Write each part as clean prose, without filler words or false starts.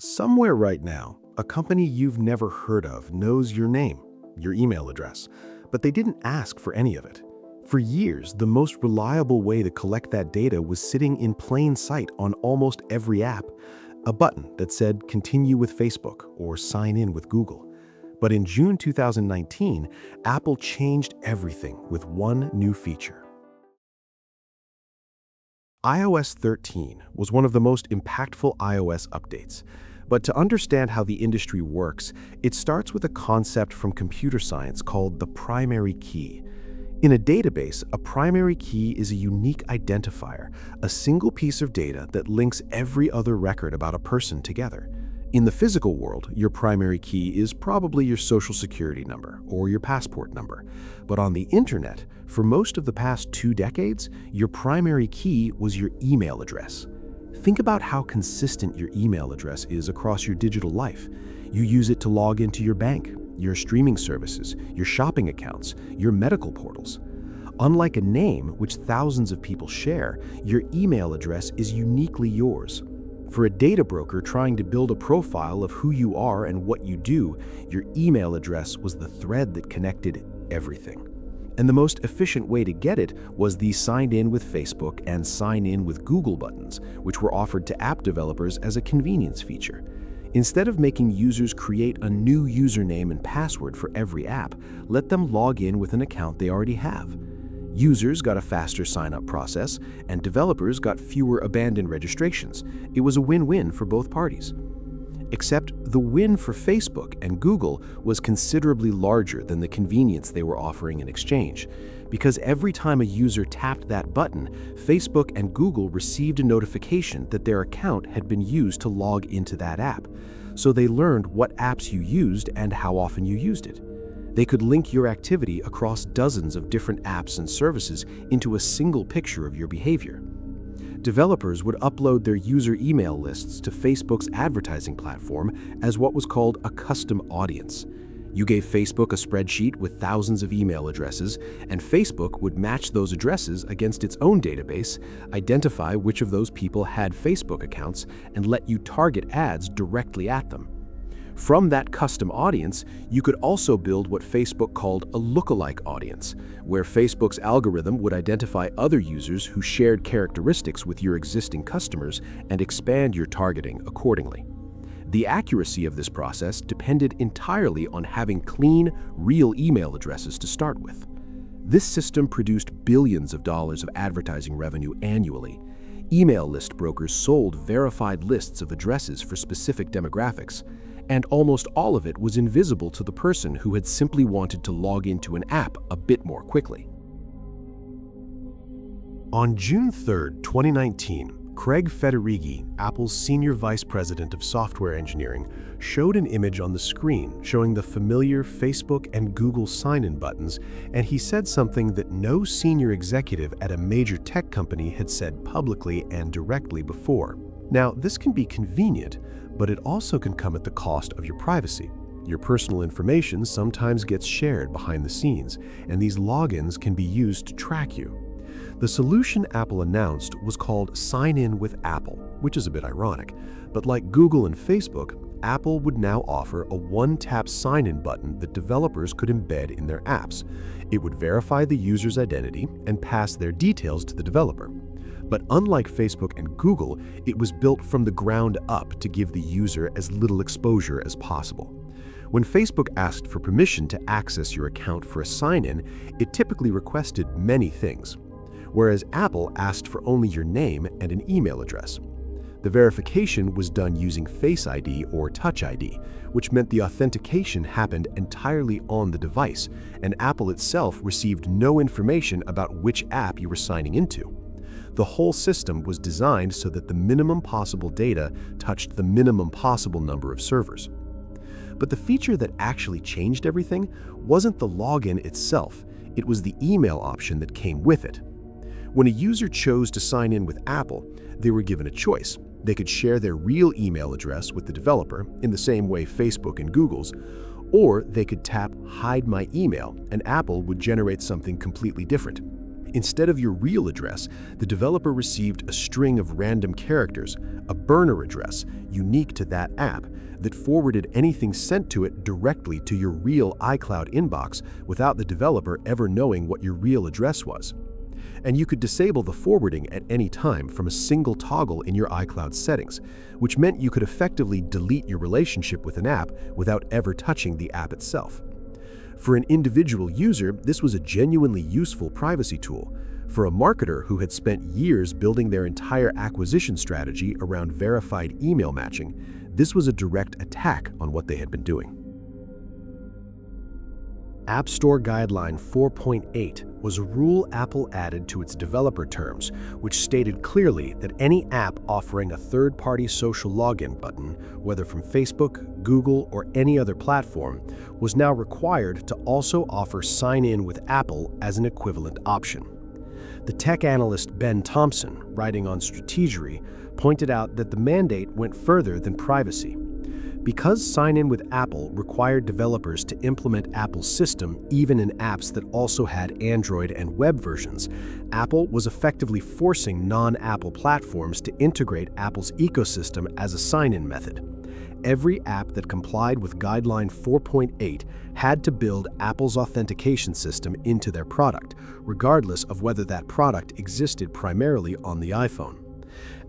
Somewhere right now, a company you've never heard of knows your name, your email address, but they didn't ask for any of it. For years, the most reliable way to collect that data was sitting in plain sight on almost every app, a button that said continue with Facebook or sign in with Google. But in June 2019, Apple changed everything with one new feature. iOS 13 was one of the most impactful iOS updates. But to understand how the industry works, it starts with a concept from computer science called the primary key. In a database, a primary key is a unique identifier, a single piece of data that links every other record about a person together. In the physical world, your primary key is probably your social security number or your passport number. But on the internet, for most of the past 2 decades, your primary key was your email address. Think about how consistent your email address is across your digital life. You use it to log into your bank, your streaming services, your shopping accounts, your medical portals. Unlike a name, which thousands of people share, your email address is uniquely yours. For a data broker trying to build a profile of who you are and what you do, your email address was the thread that connected everything. And the most efficient way to get it was the sign in with Facebook and sign in with Google buttons, which were offered to app developers as a convenience feature. Instead of making users create a new username and password for every app, let them log in with an account they already have. Users got a faster sign-up process, and developers got fewer abandoned registrations. It was a win-win for both parties. Except the win for Facebook and Google was considerably larger than the convenience they were offering in exchange. Because every time a user tapped that button, Facebook and Google received a notification that their account had been used to log into that app. So they learned what apps you used and how often you used it. They could link your activity across dozens of different apps and services into a single picture of your behavior. Developers would upload their user email lists to Facebook's advertising platform as what was called a custom audience. You gave Facebook a spreadsheet with thousands of email addresses, and Facebook would match those addresses against its own database, identify which of those people had Facebook accounts, and let you target ads directly at them. From that custom audience, you could also build what Facebook called a lookalike audience, where Facebook's algorithm would identify other users who shared characteristics with your existing customers and expand your targeting accordingly. The accuracy of this process depended entirely on having clean, real email addresses to start with. This system produced billions of dollars of advertising revenue annually. Email list brokers sold verified lists of addresses for specific demographics, and almost all of it was invisible to the person who had simply wanted to log into an app a bit more quickly. On June 3, 2019, Craig Federighi, Apple's Senior Vice President of Software Engineering, showed an image on the screen showing the familiar Facebook and Google sign-in buttons, and he said something that no senior executive at a major tech company had said publicly and directly before. Now, this can be convenient, but it also can come at the cost of your privacy. Your personal information sometimes gets shared behind the scenes, and these logins can be used to track you. The solution Apple announced was called Sign In with Apple, which is a bit ironic, but like Google and Facebook, Apple would now offer a one-tap sign-in button that developers could embed in their apps. It would verify the user's identity and pass their details to the developer. But unlike Facebook and Google, it was built from the ground up to give the user as little exposure as possible. When Facebook asked for permission to access your account for a sign-in, it typically requested many things, whereas Apple asked for only your name and an email address. The verification was done using Face ID or Touch ID, which meant the authentication happened entirely on the device, and Apple itself received no information about which app you were signing into. The whole system was designed so that the minimum possible data touched the minimum possible number of servers. But the feature that actually changed everything wasn't the login itself, it was the email option that came with it. When a user chose to sign in with Apple, they were given a choice. They could share their real email address with the developer in the same way Facebook and Google's, or they could tap Hide My Email and Apple would generate something completely different. Instead of your real address, the developer received a string of random characters, a burner address unique to that app, that forwarded anything sent to it directly to your real iCloud inbox without the developer ever knowing what your real address was. And you could disable the forwarding at any time from a single toggle in your iCloud settings, which meant you could effectively delete your relationship with an app without ever touching the app itself. For an individual user, this was a genuinely useful privacy tool. For a marketer who had spent years building their entire acquisition strategy around verified email matching, this was a direct attack on what they had been doing. App Store Guideline 4.8 was a rule Apple added to its developer terms, which stated clearly that any app offering a third-party social login button, whether from Facebook, Google, or any other platform, was now required to also offer sign-in with Apple as an equivalent option. The tech analyst Ben Thompson, writing on Strategery, pointed out that the mandate went further than privacy. Because sign-in with Apple required developers to implement Apple's system even in apps that also had Android and web versions, Apple was effectively forcing non-Apple platforms to integrate Apple's ecosystem as a sign-in method. Every app that complied with Guideline 4.8 had to build Apple's authentication system into their product, regardless of whether that product existed primarily on the iPhone.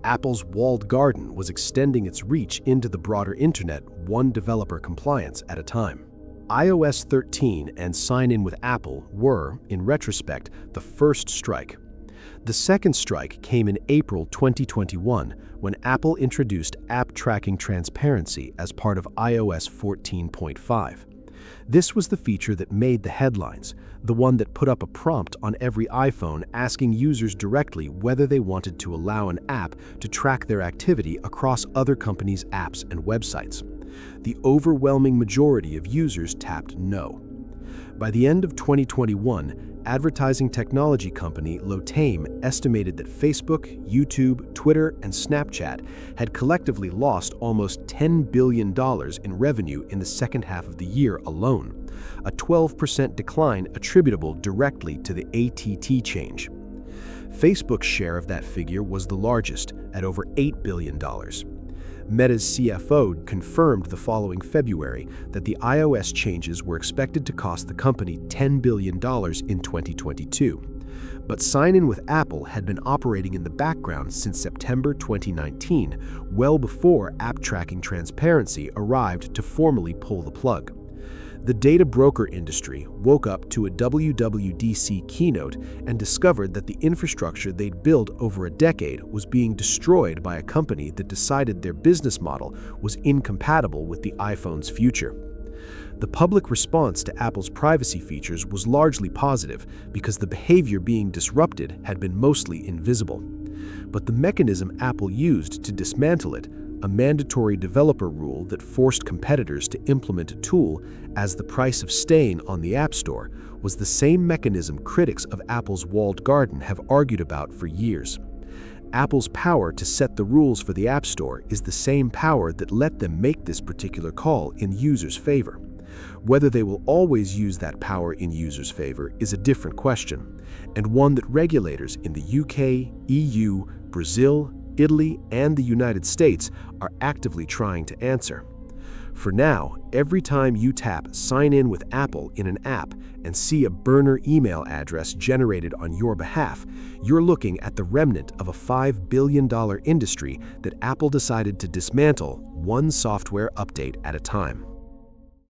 Apple's walled garden was extending its reach into the broader internet, one developer compliance at a time. iOS 13 and sign-in with Apple were, in retrospect, the first strike. The second strike came in April 2021 when Apple introduced app tracking transparency as part of iOS 14.5. This was the feature that made the headlines, the one that put up a prompt on every iPhone asking users directly whether they wanted to allow an app to track their activity across other companies' apps and websites. The overwhelming majority of users tapped no. By the end of 2021, advertising technology company Lotame estimated that Facebook, YouTube, Twitter, and Snapchat had collectively lost almost $10 billion in revenue in the second half of the year alone, a 12% decline attributable directly to the ATT change. Facebook's share of that figure was the largest, at over $8 billion. Meta's CFO confirmed the following February that the iOS changes were expected to cost the company $10 billion in 2022. But sign-in with Apple had been operating in the background since September 2019, well before app tracking transparency arrived to formally pull the plug. The data broker industry woke up to a WWDC keynote and discovered that the infrastructure they'd built over a decade was being destroyed by a company that decided their business model was incompatible with the iPhone's future. The public response to Apple's privacy features was largely positive because the behavior being disrupted had been mostly invisible. But the mechanism Apple used to dismantle it, a mandatory developer rule that forced competitors to implement a tool as the price of staying on the App Store, was the same mechanism critics of Apple's walled garden have argued about for years. Apple's power to set the rules for the App Store is the same power that let them make this particular call in users' favor. Whether they will always use that power in users' favor is a different question, and one that regulators in the UK, EU, Brazil, Italy, and the United States are actively trying to answer. For now, every time you tap Sign In with Apple in an app and see a burner email address generated on your behalf, you're looking at the remnant of a $5 billion industry that Apple decided to dismantle one software update at a time.